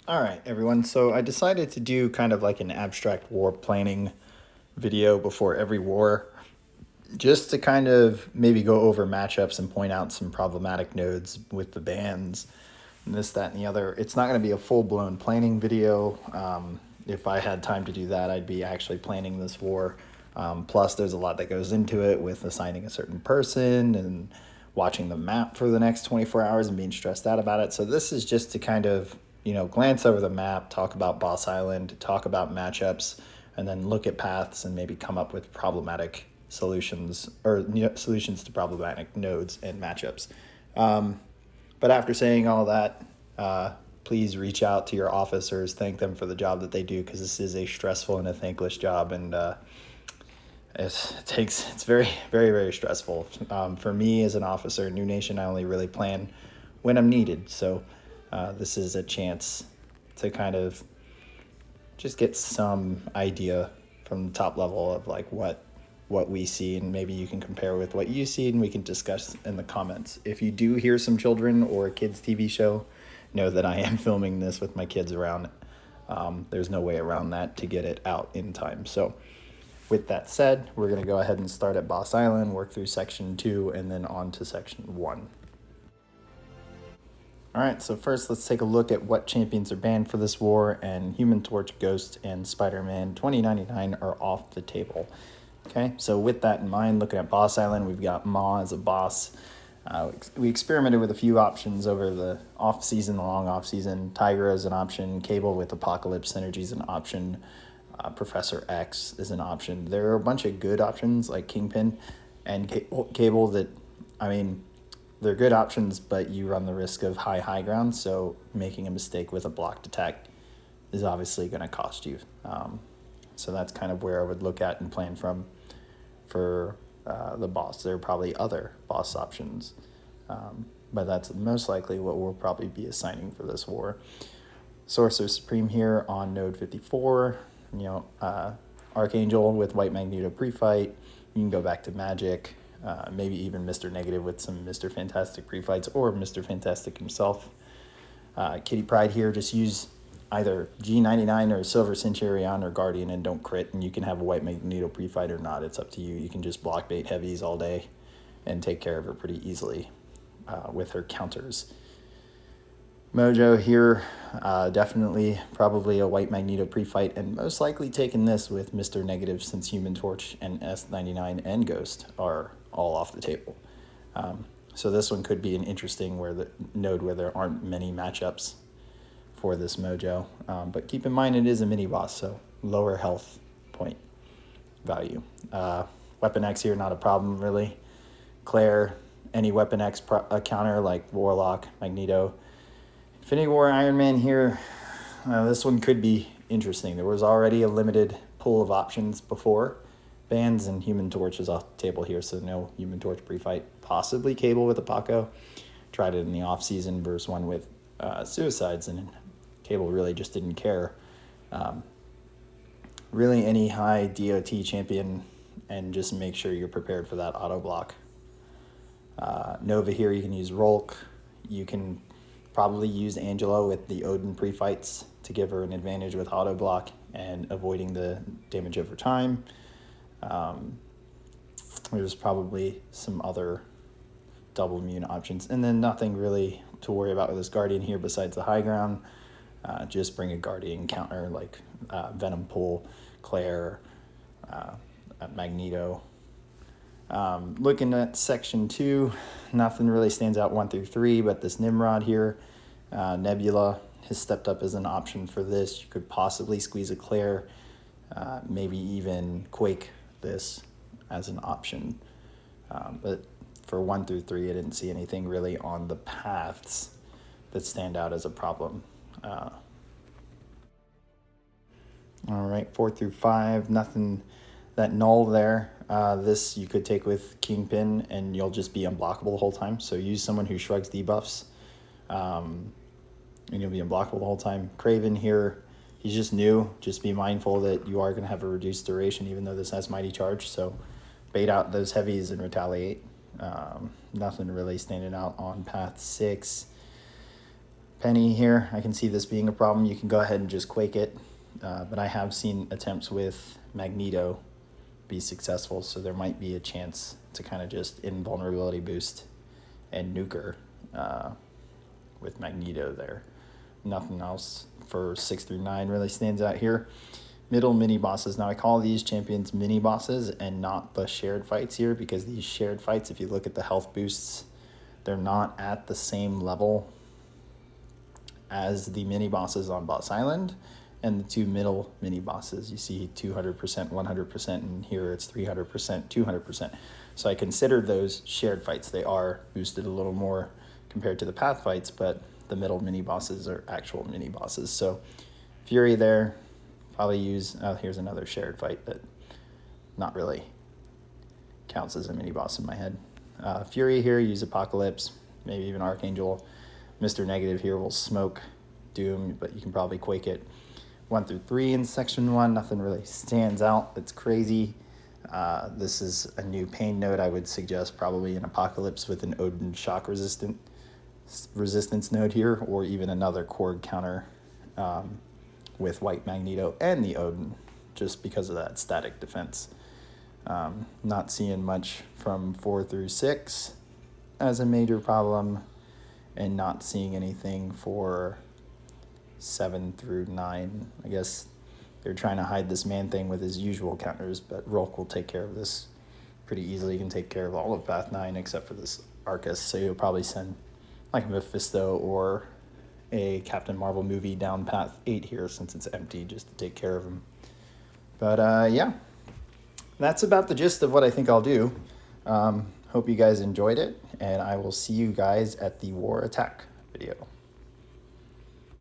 All right, everyone. So I decided to do kind of like an abstract war planning video before every war, just to kind of maybe go over matchups and point out some problematic nodes with the bans and this, that, and the other. It's not going to be a full-blown planning video. If I had time to do that, I'd be actually planning this war. Plus, there's a lot that goes into it with assigning a certain person and watching the map for the next 24 hours and being stressed out about it. So this is just to kind of, glance over the map, talk about Boss Island, talk about matchups, and then look at paths and maybe come up with problematic solutions or solutions to problematic nodes and matchups. But after saying all that, please reach out to your officers, thank them for the job that they do, because this is a stressful and a thankless job, and it's very, very, very stressful. For me as an officer, New Nation, I only really plan when I'm needed. So this is a chance to kind of just get some idea from the top level of like what we see, and maybe you can compare with what you see and we can discuss in the comments. If you do hear some children or a kids TV show, know that I am filming this with my kids around. There's no way around that to get it out in time. So with that said, we're going to go ahead and start at Boss Island, work through section 2, and then on to section 1. All right, so first let's take a look at what champions are banned for this war, and Human Torch, Ghost, and Spider-Man 2099 are off the table. Okay, so with that in mind, looking at Boss Island, we've got Maw as a boss. We experimented with a few options over the off-season, the long off-season. Tigra is an option, Cable with Apocalypse Synergy is an option, Professor X is an option. There are a bunch of good options like Kingpin and Cable that, I mean, they're good options, but you run the risk of high ground, so making a mistake with a blocked attack is obviously going to cost you. So that's kind of where I would look at and plan from for the boss. There are probably other boss options, but that's most likely what we'll probably be assigning for this war. Sorcerer Supreme here on node 54, Archangel with White Magneto pre-fight. You can go back to Magic, maybe even Mr. Negative with some Mr. Fantastic pre-fights, or Mr. Fantastic himself. Kitty Pryde here, just use either G99 or Silver Centurion or Guardian and don't crit, and you can have a White Magneto pre-fight or not. It's up to you. You can just block bait heavies all day and take care of her pretty easily with her counters. Mojo here, definitely probably a White Magneto pre-fight, and most likely taking this with Mr. Negative, since Human Torch and S99 and Ghost are all off the table. So this one could be an interesting node where there aren't many matchups for this Mojo, but keep in mind it is a mini boss, so lower health point value. Weapon X here, not a problem really. Claire, any Weapon X counter like Warlock, Magneto. Infinity War Iron Man here, this one could be interesting. There was already a limited pool of options before bans, and Human Torch is off the table here, so no Human Torch pre-fight. Possibly Cable with Apoco. Tried it in the off-season versus one with Suicides, and Cable really just didn't care. Really any high DOT champion, and just make sure you're prepared for that auto block. Nova here, you can use Rolk. You can probably use Angela with the Odin pre-fights to give her an advantage with auto block and avoiding the damage over time. There's probably some other double immune options, and then nothing really to worry about with this Guardian here besides the high ground. Just bring a Guardian counter like Venom Pool, Claire, Magneto. Looking at section 2, nothing really stands out 1 through 3, but this Nimrod here, Nebula has stepped up as an option for this. You could possibly squeeze a Claire, maybe even Quake this as an option. But for 1 through 3, I didn't see anything really on the paths that stand out as a problem. All right, 4 through 5, nothing. That null there, this you could take with Kingpin and you'll just be unblockable the whole time. So use someone who shrugs debuffs, and you'll be unblockable the whole time. Craven here, he's just new. Just be mindful that you are going to have a reduced duration, even though this has Mighty Charge. So bait out those heavies and retaliate. Nothing really standing out on path 6. Penny here, I can see this being a problem. You can go ahead and just Quake it, but I have seen attempts with Magneto be successful, so there might be a chance to kind of just invulnerability boost and nuker with Magneto there. Nothing else for 6 through 9 really stands out here. Middle mini bosses. Now I call these champions mini bosses and not the shared fights here, because these shared fights, if you look at the health boosts, they're not at the same level as the mini bosses on Boss Island and the 2 middle mini bosses. You see 200%, 100%, and here it's 300%, 200%. So I consider those shared fights. They are boosted a little more compared to the path fights, but the middle mini bosses are actual mini bosses. So Fury there, probably use, here's another shared fight that not really counts as a mini boss in my head. Fury here, use Apocalypse, maybe even Archangel. Mr. Negative here will smoke Doom, but you can probably Quake it. 1 through 3 in section 1, nothing really stands out that's crazy. This is a new pain node. I would suggest probably an Apocalypse with an Odin shock resistance node here, or even another Korg counter with White Magneto and the Odin, just because of that static defense. Not seeing much from 4 through 6 as a major problem, and not seeing anything for 7 through 9. I guess they're trying to hide this man thing with his usual counters, but Rolk will take care of this pretty easily. He can take care of all of Path 9 except for this Arcus, so he'll probably send like a Mephisto or a Captain Marvel movie down Path 8 here, since it's empty, just to take care of him. But yeah, that's about the gist of what I think I'll do. Hope you guys enjoyed it, and I will see you guys at the War Attack video.